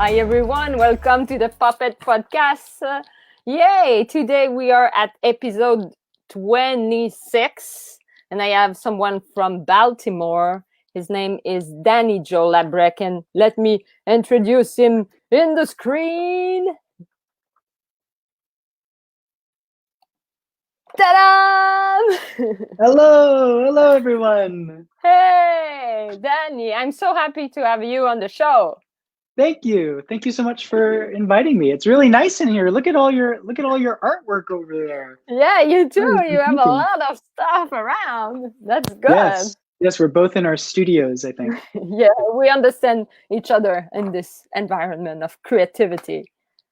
Hi, everyone. Welcome to the Puppet Podcast. Yay! Today we are at episode 26, and I have someone from Baltimore. His name is Danny Joe LaBrecque, and let me introduce him in the screen. Ta-da! Hello, everyone. Hey, Danny, I'm so happy to have you on the show. Thank you so much for inviting me. It's really nice in here. Look at all your artwork over there. Yeah, you do. You have a Amazing. lot of stuff around. That's good. Yes, we're both in our studios, I think. Yeah, we understand each other in this environment of creativity.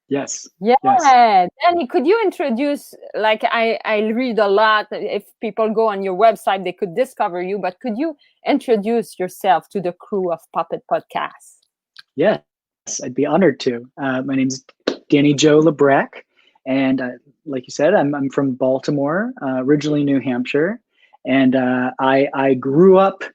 Yes. Yeah, Yes. Danny, could you introduce, like I read a lot, if people go on your website, they could discover you, but could you introduce yourself to the crew of Puppet Podcasts? Yes, I'd be honored to. My name's Danny Joe LaBrecque, and like you said, I'm from Baltimore, originally New Hampshire, and I grew up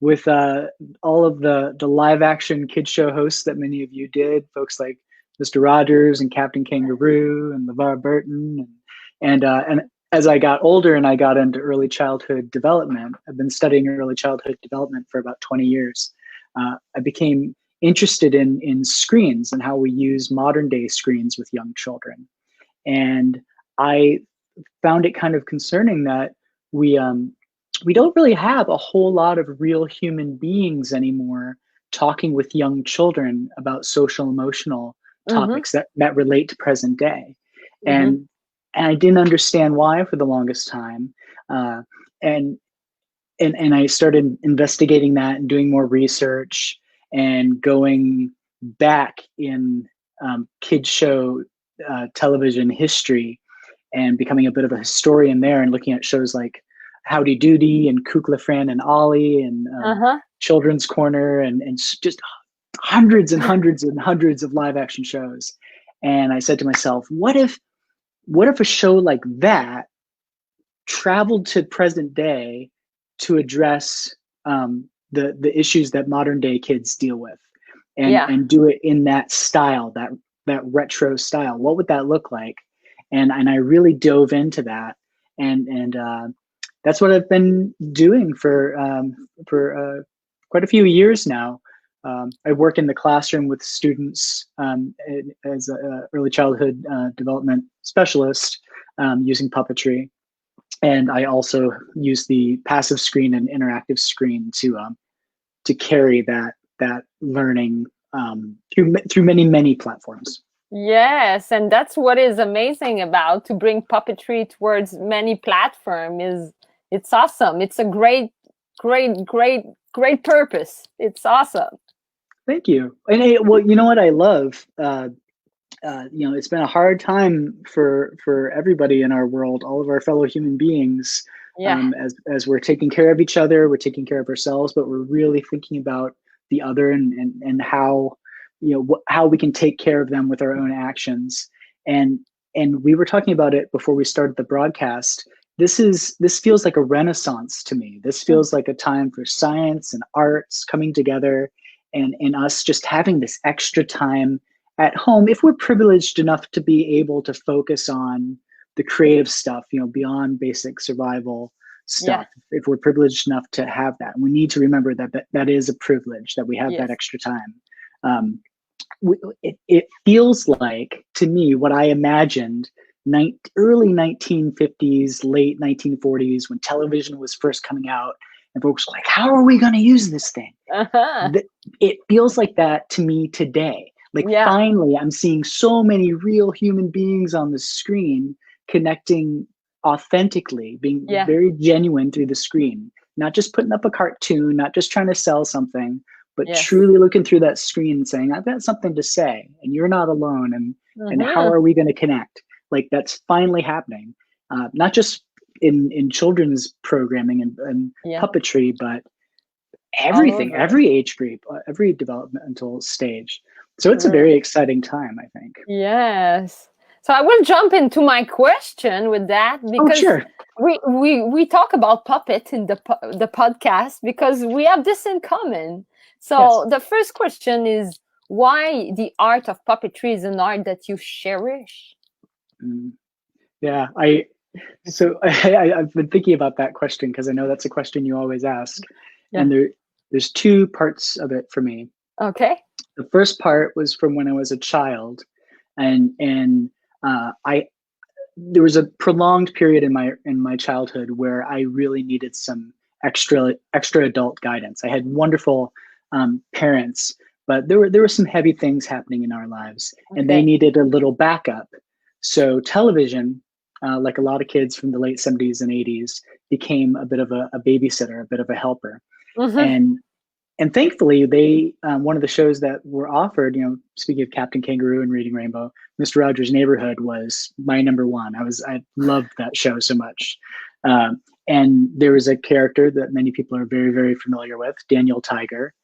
with all of the live action kid show hosts that many of you did, folks like Mr. Rogers and Captain Kangaroo and LeVar Burton, and as I got older and I got into early childhood development, I've been studying early childhood development for about 20 years. I became interested in screens and how we use modern day screens with young children, and I found it kind of concerning that we don't really have a whole lot of real human beings anymore talking with young children about social emotional topics that relate to present day. And I didn't understand why for the longest time. And I started investigating that and doing more research and going back in kids show television history and becoming a bit of a historian there and looking at shows like Howdy Doody and Kukla, Fran and Ollie and Children's Corner and just hundreds and hundreds and hundreds of live action shows. And I said to myself, what if a show like that traveled to present day to address the issues that modern day kids deal with and do it in that style, that retro style? What would that look like? And I really dove into that, and that's what I've been doing for quite a few years now. I work in the classroom with students as an early childhood development specialist using puppetry, and I also use the passive screen and interactive screen to carry that learning through many platforms. Yes, and that's what is amazing about to bring puppetry towards many platforms. It's awesome. It's a great purpose. It's awesome. Thank you. And well, you know what I love? It's been a hard time for everybody in our world, all of our fellow human beings. As we're taking care of each other, we're taking care of ourselves, but we're really thinking about the other and how how we can take care of them with our own actions. And we were talking about it before we started the broadcast. This feels like a renaissance to me. This feels like a time for science and arts coming together, and us just having this extra time at home, if we're privileged enough to be able to focus on the creative stuff, beyond basic survival stuff. If we're privileged enough to have that, we need to remember that is a privilege, that we have that extra time. It feels like, to me, what I imagined early 1950s, late 1940s, when television was first coming out, and folks were like, how are we going to use this thing? It feels like that to me today. Finally, I'm seeing so many real human beings on the screen connecting authentically, being very genuine through the screen, not just putting up a cartoon, not just trying to sell something, but truly looking through that screen and saying, I've got something to say, and you're not alone, and how are we going to connect? Like, that's finally happening, not just in children's programming and puppetry, but everything, every age group, every developmental stage. So it's a very exciting time, I think. Yes. So I will jump into my question with that, because we talk about puppet in the podcast because we have this in common. So the first question is, why the art of puppetry is an art that you cherish? Yeah, I've been thinking about that question because I know that's a question you always ask. Yeah. And there's two parts of it for me. Okay. The first part was from when I was a child, and there was a prolonged period in my childhood where I really needed some extra adult guidance. I had wonderful parents, but there were some heavy things happening in our lives, and they needed a little backup. So television, like a lot of kids from the late 70s and 80s, became a bit of a babysitter, a bit of a helper. And thankfully, they one of the shows that were offered, speaking of Captain Kangaroo and Reading Rainbow, Mr. Rogers' Neighborhood was my number one. I loved that show so much. And there was a character that many people are very, very familiar with, Daniel Tiger.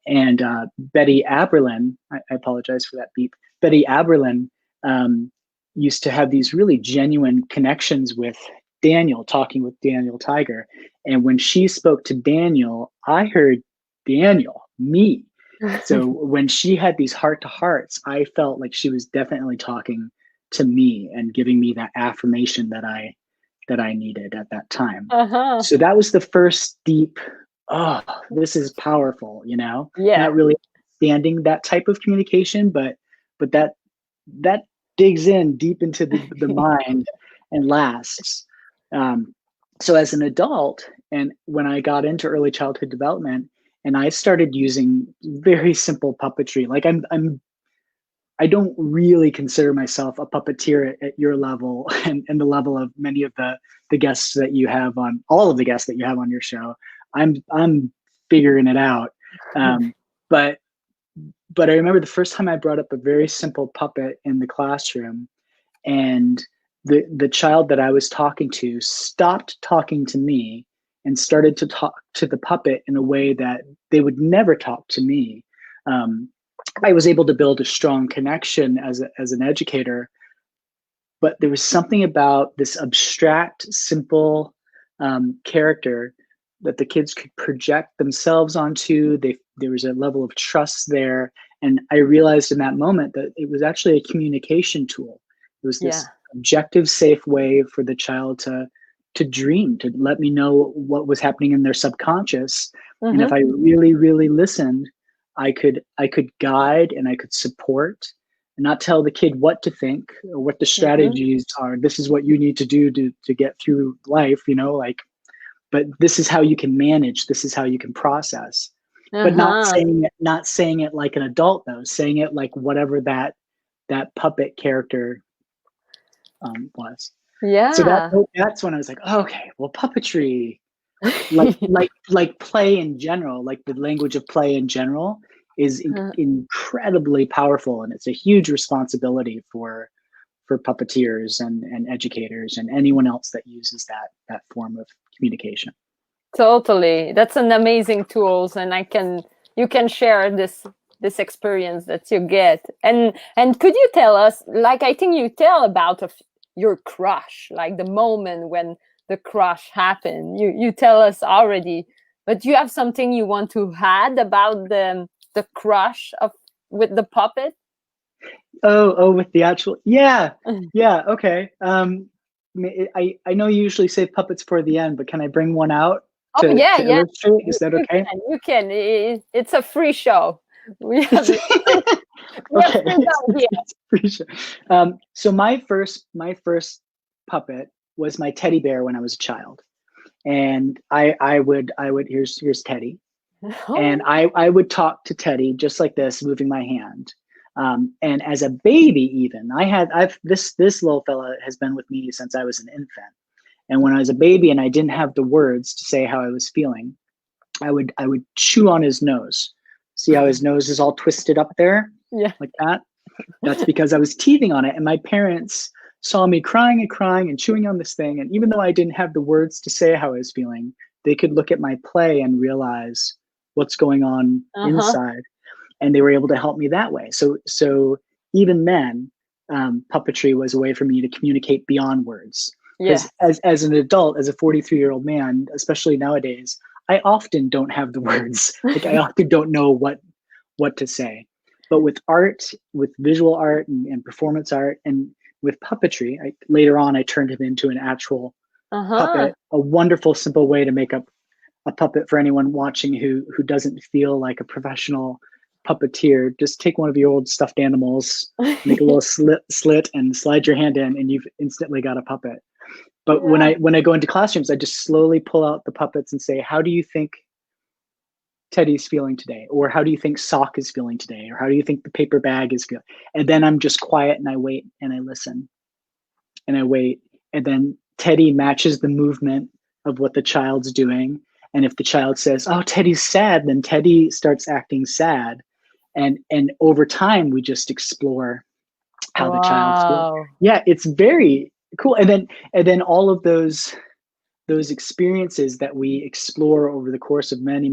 And Betty Aberlin, I apologize for that beep. Betty Aberlin used to have these really genuine connections with Daniel, talking with Daniel Tiger. And when she spoke to Daniel, I heard Daniel, me. So when she had these heart-to-hearts, I felt like she was definitely talking to me and giving me that affirmation that I needed at that time. So that was the first deep, oh, this is powerful, not really understanding that type of communication, but that digs in deep into the mind and lasts. So as an adult, and when I got into early childhood development, and I started using very simple puppetry, like I don't really consider myself a puppeteer at your level and the level of many of the guests that you have on, all of the guests that you have on your show. I'm figuring it out. But I remember the first time I brought up a very simple puppet in the classroom, and the child that I was talking to stopped talking to me and started to talk to the puppet in a way that they would never talk to me. I was able to build a strong connection as an educator, but there was something about this abstract, simple character that the kids could project themselves onto. There was a level of trust there. And I realized in that moment that it was actually a communication tool. It was this objective, safe way for the child to dream, to let me know what was happening in their subconscious. And if I really, really listened, I could guide and I could support, and not tell the kid what to think or what the strategies are. This is what you need to do to get through life, but this is how you can manage. This is how you can process. But not saying it like an adult though, saying it like whatever that puppet character was. Yeah. So that's when I was like, oh, okay, well, puppetry, like play in general, like the language of play in general, is incredibly powerful, and it's a huge responsibility for puppeteers and educators and anyone else that uses that form of communication. Totally, that's an amazing tools, and you can share this experience that you get, and could you tell us, like, I think you tell about your crush, like the moment when the crush happened. You tell us already, but do you have something you want to add about the crush with the puppet? Oh, with the actual, yeah, okay. I know you usually save puppets for the end, but can I bring one out to illustrate? Is that okay? You can. It's a free show. We have free show. So my first puppet was my teddy bear when I was a child, and I would here's Teddy, and I would talk to Teddy just like this, moving my hand. And as a baby, even this little fella has been with me since I was an infant. And when I was a baby and I didn't have the words to say how I was feeling, I would chew on his nose. See how his nose is all twisted up there? Yeah. Like that? That's because I was teething on it. And my parents saw me crying and chewing on this thing. And even though I didn't have the words to say how I was feeling, they could look at my play and realize what's going on inside. And they were able to help me that way. So even then, puppetry was a way for me to communicate beyond words. Because as an adult, as a 43-year-old man, especially nowadays, I often don't have the words. Like I often don't know what to say. But with art, with visual art and performance art, and with puppetry, later on I turned him into an actual puppet. A wonderful, simple way to make up a puppet for anyone watching who doesn't feel like a professional puppeteer. Just take one of your old stuffed animals, make a little slit, and slide your hand in, and you've instantly got a puppet. But when I go into classrooms, I just slowly pull out the puppets and say, how do you think Teddy's feeling today? Or how do you think Sock is feeling today? Or how do you think the paper bag is feeling? And then I'm just quiet and I wait and I listen and I wait. And then Teddy matches the movement of what the child's doing. And if the child says, oh, Teddy's sad, then Teddy starts acting sad. And over time, we just explore how the child's feeling. Yeah, it's very cool. And then all of those experiences that we explore over the course of many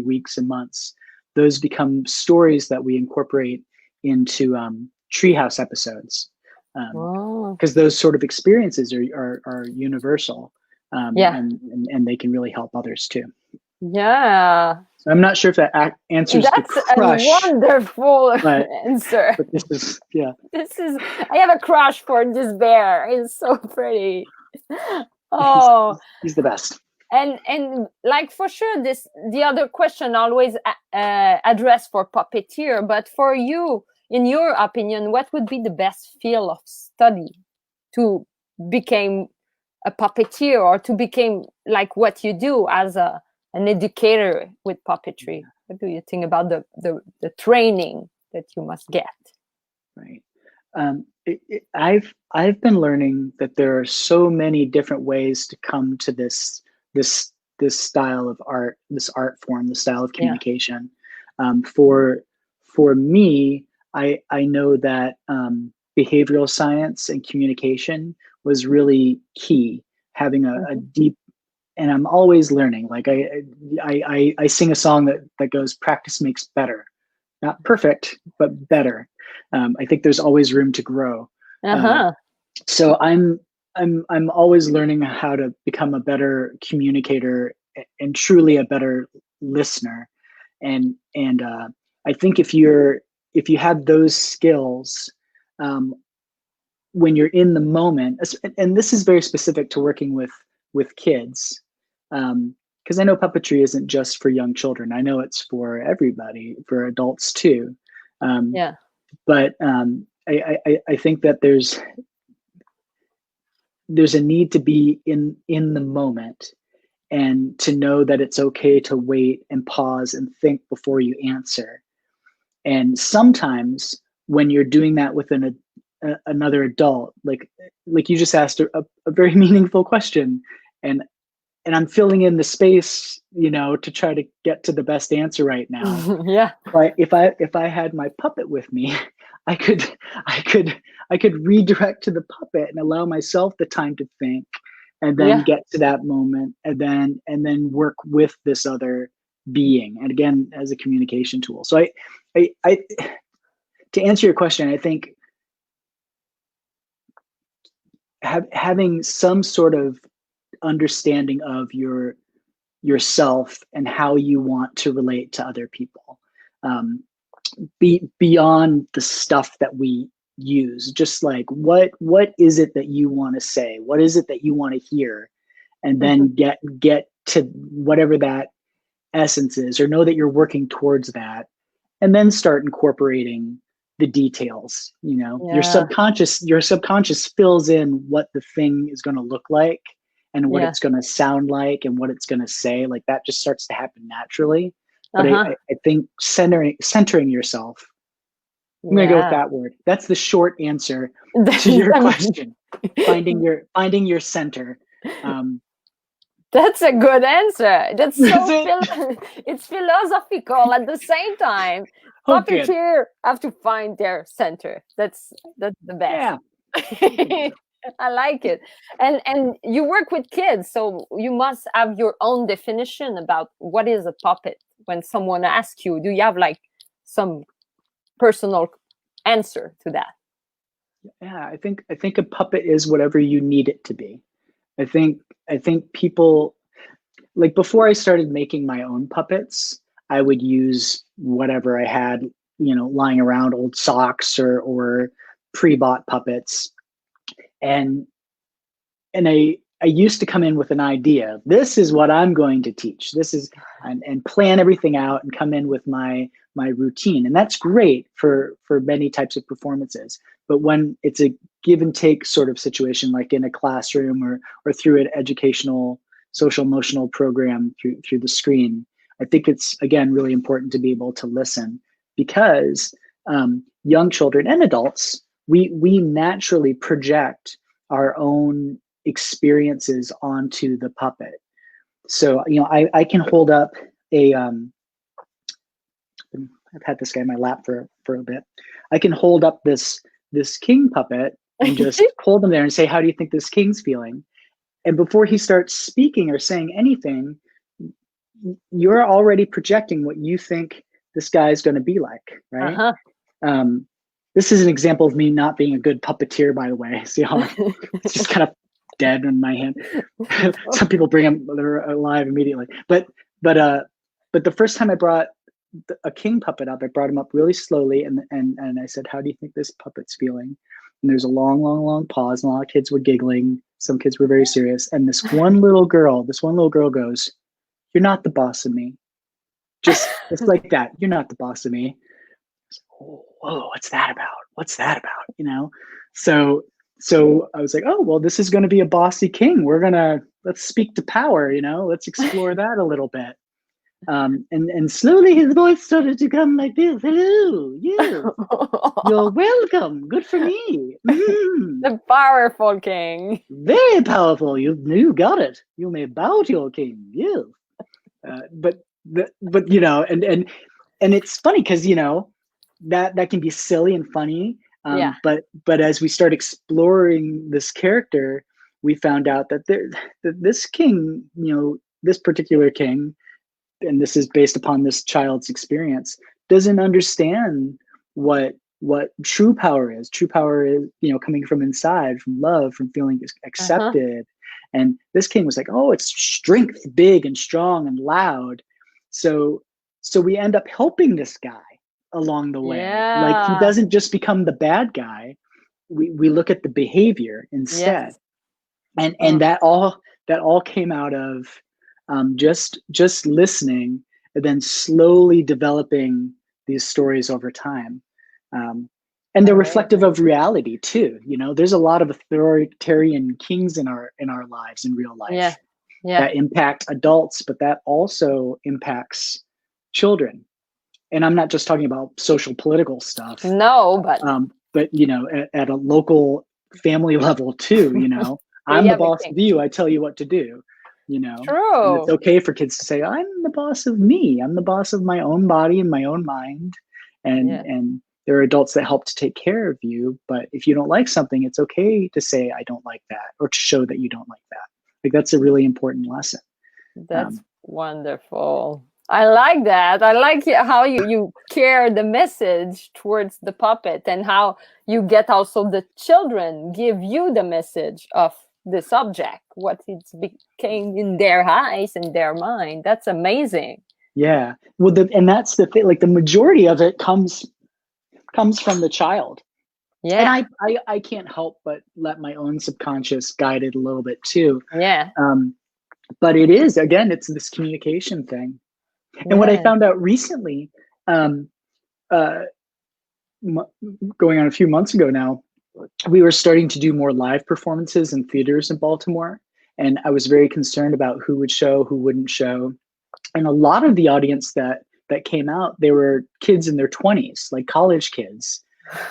weeks and months, those become stories that we incorporate into Treehouse episodes, because those sort of experiences are universal, and they can really help others too. Yeah. So I'm not sure if that answers the crush. That's a wonderful answer. But this is, I have a crush for this bear. It's so pretty. Oh, he's the best. And like, for sure, the other question always addressed for puppeteer, but for you, in your opinion, what would be the best field of study to become a puppeteer, or to become like what you do as an educator with puppetry? What do you think about the training that you must get? Right. I've been learning that there are so many different ways to come to this style of art, this art form, the style of communication. For me, I know that behavioral science and communication was really key. Having a deep, and I'm always learning. Like I sing a song that goes, "Practice makes better." Not perfect, but better. I think there's always room to grow. So I'm always learning how to become a better communicator and truly a better listener. And I think if you have those skills, when you're in the moment, and this is very specific to working with kids, because I know puppetry isn't just for young children. I know it's for everybody, for adults too. But I think that there's a need to be in the moment, and to know that it's okay to wait and pause and think before you answer. And sometimes when you're doing that with another adult, like you just asked a very meaningful question, and I'm filling in the space, to try to get to the best answer right now. But if I had my puppet with me, I could redirect to the puppet and allow myself the time to think, and then get to that moment, and then work with this other being, and again, as a communication tool. So I to answer your question, I think having some sort of understanding of yourself and how you want to relate to other people, beyond the stuff that we use, just like what is it that you want to say, what is it that you want to hear, and then get to whatever that essence is, or know that you're working towards that, and then start incorporating the details. Your subconscious fills in what the thing is going to look like, and what it's going to sound like, and what it's going to say. Like that just starts to happen naturally. But I think centering yourself, I'm going to go with that word. That's the short answer to your question. Finding your center. That's a good answer. That's so it's philosophical at the same time. Puppeteer have to find their center. That's the best. Yeah. I like it. And you work with kids, so you must have your own definition about what is a puppet. When someone asks you, do you have like some personal answer to that? Yeah, I think a puppet is whatever you need it to be. I think people, like, before I started making my own puppets, I would use whatever I had, lying around, old socks or pre-bought puppets. And I used to come in with an idea. This is what I'm going to teach. This is and plan everything out and come in with my routine. And that's great for many types of performances. But when it's a give and take sort of situation, like in a classroom or through an educational social emotional program through the screen, I think it's, again, really important to be able to listen, because young children and adults, we naturally project our own experiences onto the puppet. So, I can hold up I've had this guy in my lap for a bit. I can hold up this king puppet and just hold him there and say, how do you think this king's feeling? And before he starts speaking or saying anything, you're already projecting what you think this guy is going to be like, right? Uh-huh. This is an example of me not being a good puppeteer, by the way. See how it's just kind of dead in my hand. Some people bring them, they're alive immediately. But the first time I brought a king puppet up, I brought him up really slowly, and I said, how do you think this puppet's feeling? And there's a long pause, and a lot of kids were giggling. Some kids were very serious. And this one little girl goes, you're not the boss of me. Just like that. You're not the boss of me. Whoa, what's that about? So I was like, oh, well, this is going to be a bossy king. Let's speak to power, let's explore that a little bit. And slowly his voice started to come like this. Hello, you. You're welcome. Good for me. The powerful king. Very powerful. You got it. You may bow to your king. Yes. But and it's funny because that can be silly and funny. But as we start exploring this character, we found out that this king, this particular king, and this is based upon this child's experience, doesn't understand what true power is. True power is, coming from inside, from love, from feeling accepted. Uh-huh. And this king was like, oh, it's strength, big and strong and loud. So we end up helping this guy along the way. Yeah. Like, he doesn't just become the bad guy. We look at the behavior instead. Yes. And that all came out of just listening, and then slowly developing these stories over time. And they're reflective of reality too. There's a lot of authoritarian kings in our lives, in real life, that impact adults, but that also impacts children. And I'm not just talking about social political stuff. No, but at a local family level too. I'm the boss of you. I tell you what to do. True. And it's okay for kids to say, I'm the boss of me. I'm the boss of my own body and my own mind. And there are adults that help to take care of you. But if you don't like something, it's okay to say, I don't like that, or to show that you don't like that. Like, that's a really important lesson. That's wonderful. I like that. I like how you carry the message towards the puppet, and how you get also the children give you the message of the subject, what it's became in their eyes and their mind. That's amazing. Yeah. Well, and that's the thing. Like, the majority of it comes from the child. Yeah. And I can't help but let my own subconscious guide it a little bit too. Yeah. But it is, again, it's this communication thing. And what I found out recently, going on a few months ago now, we were starting to do more live performances in theaters in Baltimore. And I was very concerned about who would show, who wouldn't show. And a lot of the audience that came out, they were kids in their 20s, like college kids.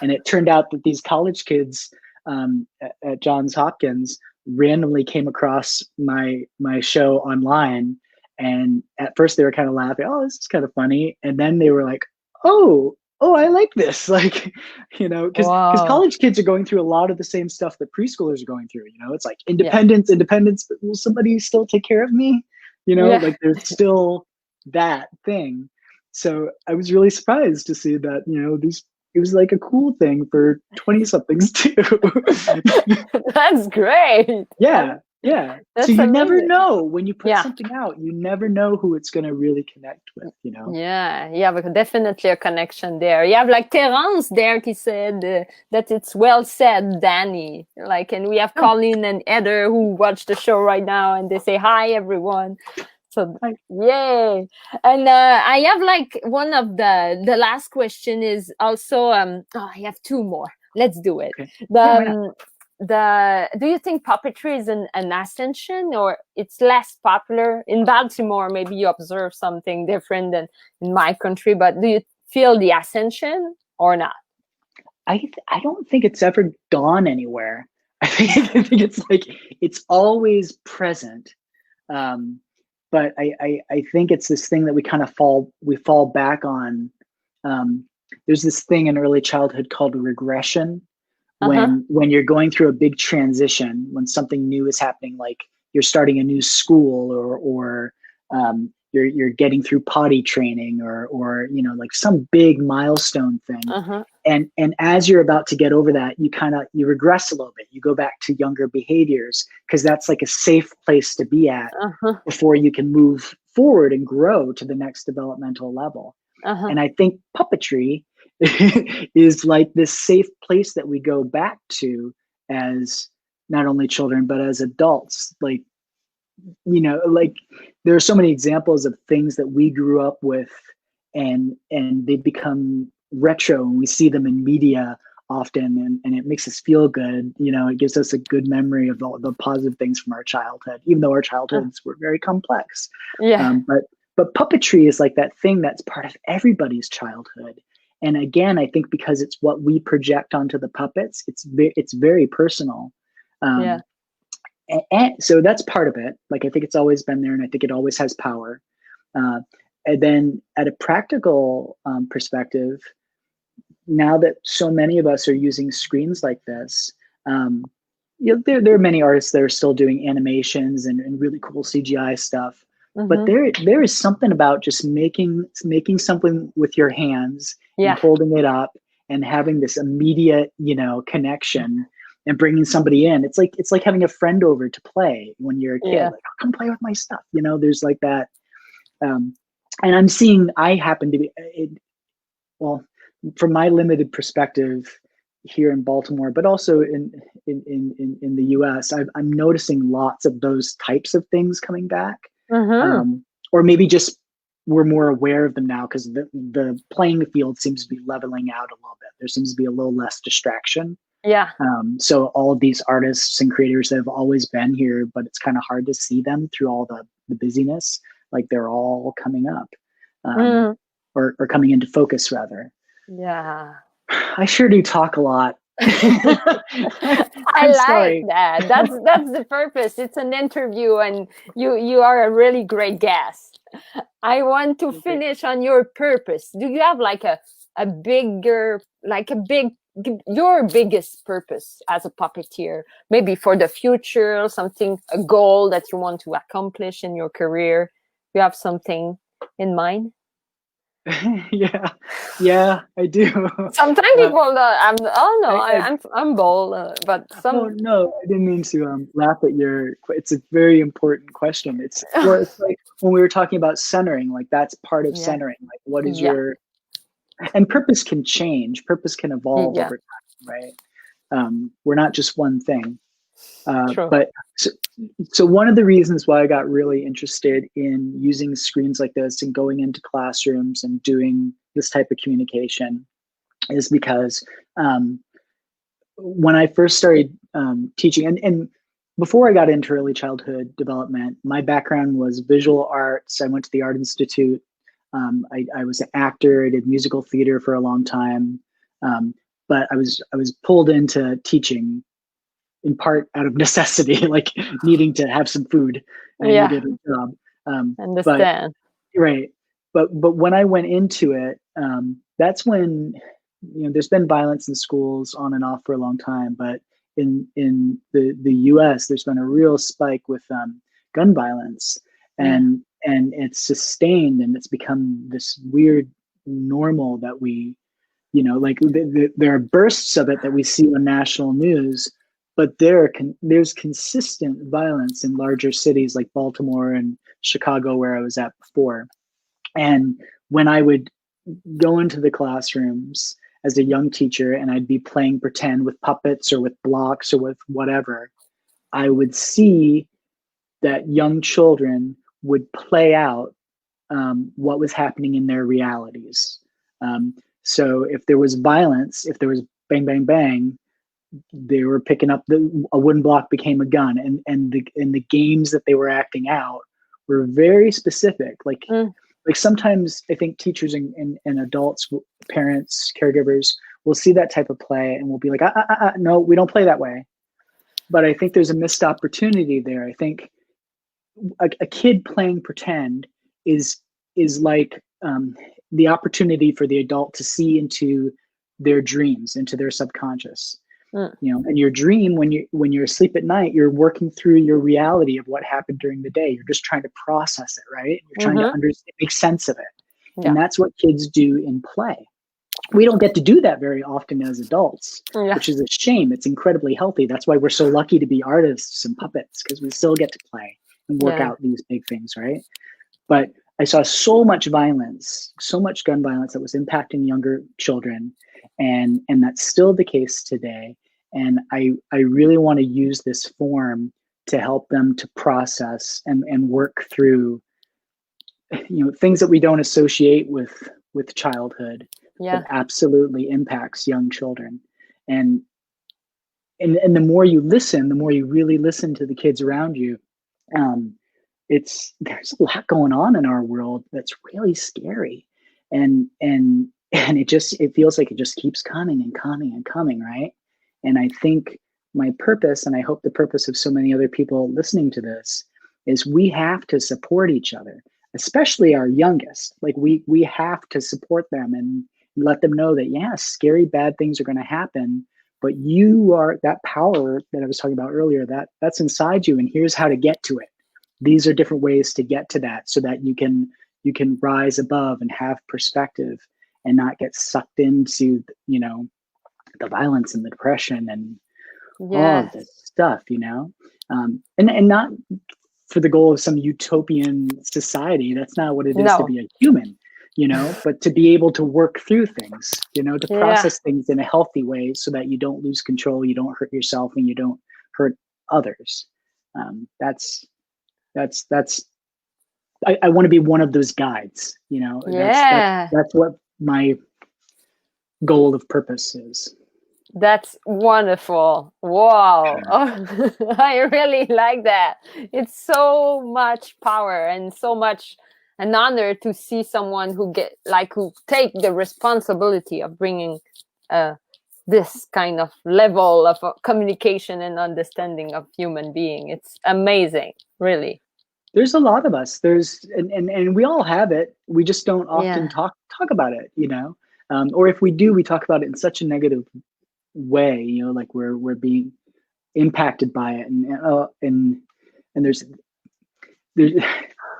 And it turned out that these college kids at Johns Hopkins randomly came across my show online. And at first they were kind of laughing, oh, this is kind of funny. And then they were like, oh, I like this. Like, because college kids are going through a lot of the same stuff that preschoolers are going through. It's like independence, but will somebody still take care of me? Like, there's still that thing. So I was really surprised to see that, it was like a cool thing for 20-somethings too. That's great. Yeah. Yeah. So That's you never amazing. know when you put Yeah. something out, you never know who it's going to really connect with, you know? Yeah, you have definitely a connection there. You have like Terence there, he said that it's well said, Danny. Like, and we have Oh, Colleen and Heather who watch the show right now, and they say hi, everyone. So, I, yay! And I have like one of the last question is also I have two more. Let's do it. okay. The Yeah, why not? do you think puppetry is an ascension, or it's less popular in Baltimore? Maybe you observe something different than in my country, but do you feel the ascension or not? I don't think it's ever gone anywhere. I think it's like, it's always present. Um, but I think it's this thing that we fall back on. There's this thing in early childhood called regression, Uh-huh. when you're going through a big transition, when something new is happening, like you're starting a new school, or you're getting through potty training, or you know, like some big milestone thing. Uh-huh. And as you're about to get over that, you regress a little bit. You go back to younger behaviors, because that's like a safe place to be at Uh-huh. before you can move forward and grow to the next developmental level. Uh-huh. And I think puppetry is like this safe place that we go back to as not only children, but as adults. Like, you know, like there are so many examples of things that we grew up with, and they become retro, and we see them in media often, and it makes us feel good. You know, it gives us a good memory of all the positive things from our childhood, even though our childhoods were very complex. Yeah. But puppetry is like that thing that's part of everybody's childhood. And again, I think because it's what we project onto the puppets, it's very personal. Yeah. Um, and so that's part of it. Like, I think it's always been there, and I think it always has power. And then at a practical perspective, now that so many of us are using screens like this, you know, there are many artists that are still doing animations and really cool CGI stuff. But Mm-hmm. there is something about just making something with your hands and Yeah. holding it up and having this immediate, you know, connection, and bringing somebody in. It's like having a friend over to play when you're a kid. Yeah. Like, oh, come play with my stuff. You know, there's like that. And I happen to be well, from my limited perspective here in Baltimore, but also in the US, I'm noticing lots of those types of things coming back. Mm-hmm. Or maybe just we're more aware of them now, because the playing field seems to be leveling out a little bit. There seems to be a little less distraction. Yeah. So all of these artists and creators that have always been here, but it's kind of hard to see them through all the busyness, like they're all coming up, Mm. or coming into focus rather. Yeah. I sure do talk a lot. I I'm like sorry. that. That's the purpose. It's an interview, and you are a really great guest. I want to finish on your purpose. Do you have like a bigger, like a big, your biggest purpose as a puppeteer? Maybe for the future, something, a goal that you want to accomplish in your career. You have something in mind? Yeah, I do. Sometimes people, I I'm bold, but Oh some, no, I didn't mean to laugh at your. It's a very important question. It's like when we were talking about centering, like that's part of yeah, centering. Like, what is yeah, your, and purpose can change. Purpose can evolve yeah, over time, right? We're not just one thing. true. But so one of the reasons why I got really interested in using screens like this and going into classrooms and doing this type of communication is because when I first started teaching, and before I got into early childhood development, my background was visual arts. I went to the Art Institute. I was an actor. I did musical theater for a long time, but I was pulled into teaching in part out of necessity, like needing to have some food. I Yeah, needed a job. But understand. right, but when I went into it, that's when, you know, there's been violence in schools on and off for a long time, but in the U.S. there's been a real spike with gun violence, Yeah, and it's sustained, and it's become this weird normal that we, you know, like there are bursts of it that we see on national news, but there's consistent violence in larger cities like Baltimore and Chicago, where I was at before. And when I would go into the classrooms as a young teacher and I'd be playing pretend with puppets or with blocks or with whatever, I would see that young children would play out what was happening in their realities. So if there was violence, if there was bang, bang, bang, they were picking up a wooden block became a gun, and the games that they were acting out were very specific. Like sometimes I think teachers and adults, parents, caregivers will see that type of play and will be like, no, we don't play that way. But I think there's a missed opportunity there. I think a kid playing pretend is like the opportunity for the adult to see into their dreams, into their subconscious. You know, and your dream, when you're asleep at night, you're working through your reality of what happened during the day. You're just trying to process it, right? You're trying to understand, make sense of it. And that's what kids do in play. We don't get to do that very often as adults, which is a shame. It's incredibly healthy. That's why we're so lucky to be artists and puppets, because we still get to play and work out these big things, right? But I saw so much violence, so much gun violence that was impacting younger children. And that's still the case today. And I really want to use this form to help them to process and work through, you know, things that we don't associate with childhood, that absolutely impacts young children. And the more you listen, the more you really listen to the kids around you, there's a lot going on in our world that's really scary. And it feels like it just keeps coming and coming and coming, right? And I think my purpose, and I hope the purpose of so many other people listening to this, is we have to support each other, especially our youngest. Like we have to support them and let them know that, yes, scary, bad things are going to happen, but you are that power that I was talking about earlier, that's inside you. And here's how to get to it. These are different ways to get to that, so that you can rise above and have perspective and not get sucked into, you know, the violence and the depression and all of this stuff, you know, and not for the goal of some utopian society. That's not what it is to be a human, you know, but to be able to work through things, you know, to process things in a healthy way so that you don't lose control, you don't hurt yourself, and you don't hurt others. I want to be one of those guides, you know. That's what my goal of purpose is. That's wonderful. Wow. Oh, I really like that. It's so much power and so much an honor to see someone who take the responsibility of bringing this kind of level of communication and understanding of human being. It's amazing, really. There's a lot of us. And we all have it. We just don't often talk about it, you know. Or if we do, we talk about it in such a negative way, you know, like we're being impacted by it, and there's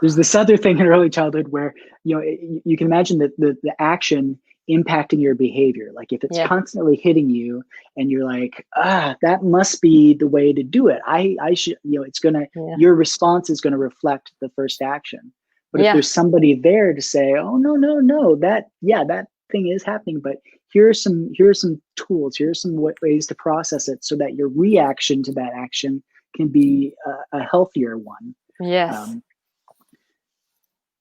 this other thing in early childhood where, you know, you can imagine that the action impacting your behavior. Like if it's constantly hitting you and you're like, that must be the way to do it. I should, you know, it's gonna, your response is gonna reflect the first action. But if there's somebody there to say, oh, no, that thing is happening, but here are some tools, here are some ways to process it so that your reaction to that action can be a healthier one. Yes.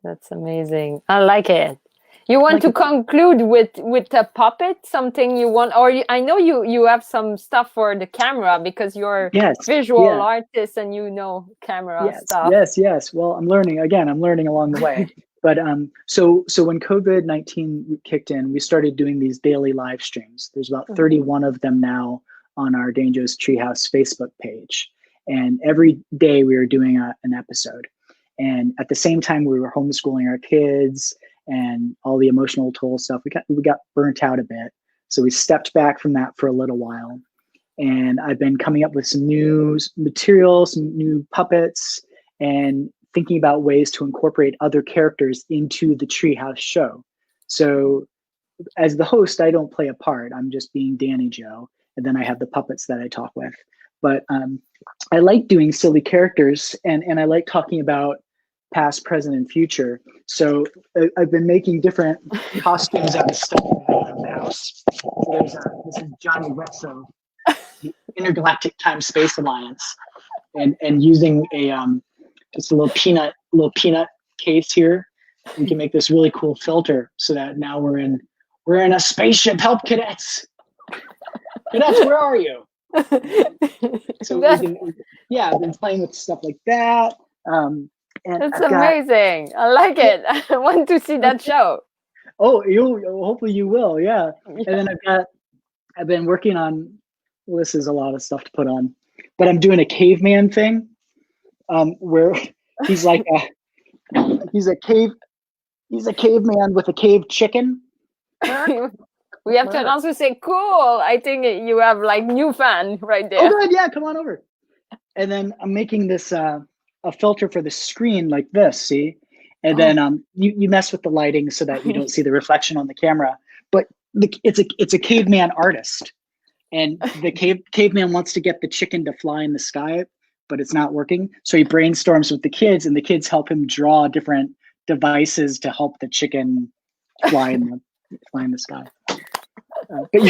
That's amazing. I like it. You want to conclude with a puppet, something you want, or I know you have some stuff for the camera because you're visual artist and you know camera stuff. Yes. Well, I'm learning along the way. But so when COVID-19 kicked in, we started doing these daily live streams. There's about 31 of them now on our Danny Joe's Treehouse Facebook page. And every day we were doing an episode. And at the same time, we were homeschooling our kids and all the emotional toll stuff. We got burnt out a bit. So we stepped back from that for a little while. And I've been coming up with some new materials, some new puppets, and thinking about ways to incorporate other characters into the Treehouse show. So as the host, I don't play a part. I'm just being Danny Joe. And then I have the puppets that I talk with. but I like doing silly characters, and I like talking about past, present, and future. So I've been making different costumes out of stuff around the house. So there's this is Johnny Wetso, the Intergalactic Time Space Alliance, and using a just a little peanut case here, we can make this really cool filter so that now we're in a spaceship. Help, cadets! Cadets, where are you? So I've been playing with stuff like that. And that's amazing. I like it. I want to see that show. Oh, hopefully you will. Yeah. And then I've been working on. Well, this is a lot of stuff to put on, but I'm doing a caveman thing, where he's like he's a caveman with a cave chicken. We have to also say cool. I think you have like new fan right there. Oh, good. Yeah, come on over. And then I'm making this a filter for the screen like this. See, and then you mess with the lighting so that you don't see the reflection on the camera. But it's a caveman artist, and the caveman wants to get the chicken to fly in the sky, but it's not working. So he brainstorms with the kids, and the kids help him draw different devices to help the chicken fly in the sky. But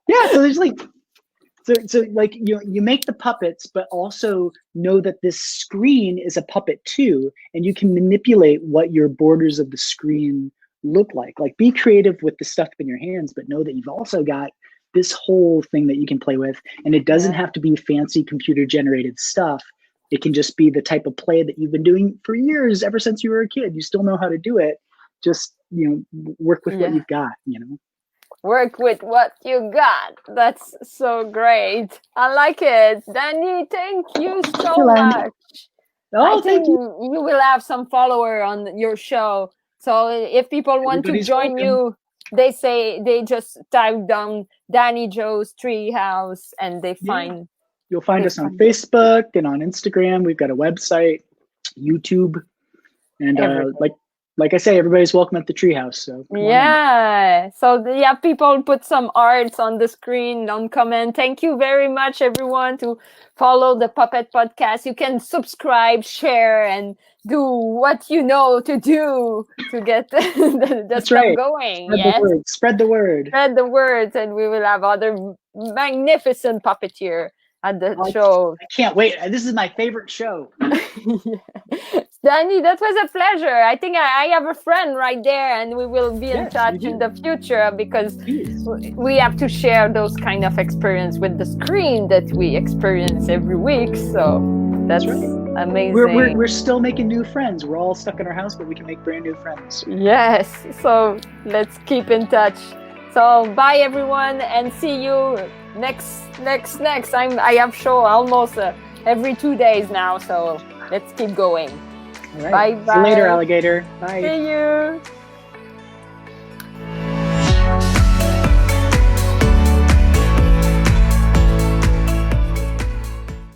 yeah, so there's like, so like you make the puppets, but also know that this screen is a puppet too, and you can manipulate what your borders of the screen look like. Like, be creative with the stuff in your hands, but know that you've also got this whole thing that you can play with, and it doesn't have to be fancy computer generated stuff. It can just be the type of play that you've been doing for years, ever since you were a kid. You still know how to do it. Just, work with what you've got, Work with what you got. That's so great. I like it. Danny, thank you so much. Oh, I think you will have some follower on your show. So if people want to join you, they just type down Danny Joe's Treehouse and they find. You'll find us on Facebook and on Instagram. We've got a website, YouTube, and like I say, everybody's welcome at the Treehouse. So so people put some arts on the screen, don't comment. Thank you very much, everyone, to follow the Puppet Podcast. You can subscribe, share, and do what you know to do to get the stuff going. Spread the word. Spread the word, and we will have other magnificent puppeteer at the show. I can't wait. This is my favorite show. Danny, that was a pleasure. I think I have a friend right there, and we will be in touch in the future, because we have to share those kind of experience with the screen that we experience every week. So that's amazing. We're still making new friends. We're all stuck in our house, but we can make brand new friends. Yes. So let's keep in touch. So bye, everyone, and see you next. I have show almost every 2 days now. So let's keep going. All right. Bye. See you later, alligator. Bye. See you.